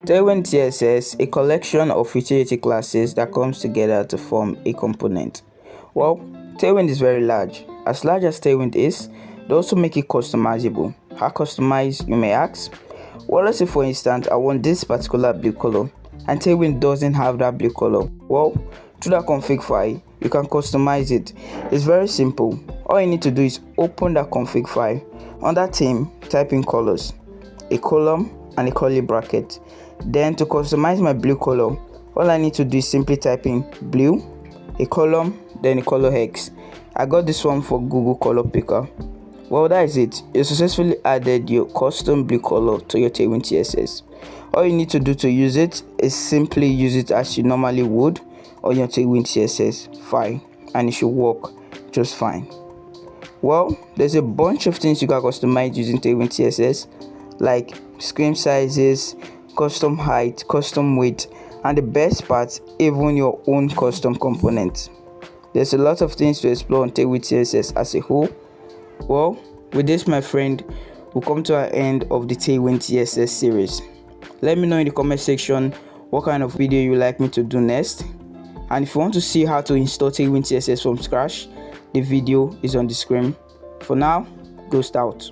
Tailwind CSS, a collection of utility classes that comes together to form a component. Well, Tailwind is very large. As large as Tailwind is, they also make it customizable. How customized, you may ask? Well, let's say for instance, I want this particular blue color, and Tailwind doesn't have that blue color. Well, through that config file, you can customize it. It's very simple. All you need to do is open that config file. Under theme, type in colors, a column, and a curly bracket. Then to customize my blue color, all I need to do is simply type in blue, a column, then a color hex. I got this one for Google Color Picker. Well, that is it. You successfully added your custom blue color to your Tailwind CSS. All you need to do to use it is simply use it as you normally would on your Tailwind CSS file, and it should work just fine. Well, there's a bunch of things you can customize using Tailwind CSS, like screen sizes, custom height, custom weight, and the best part, even your own custom components. There's a lot of things to explore on Tailwind CSS as a whole. Well, with this, my friend, we'll come to an end of the Tailwind CSS series. Let me know in the comment section what kind of video you like me to do next, and if you want to see how to install Tailwind CSS from scratch, the video is on the screen. For now, Ghost out.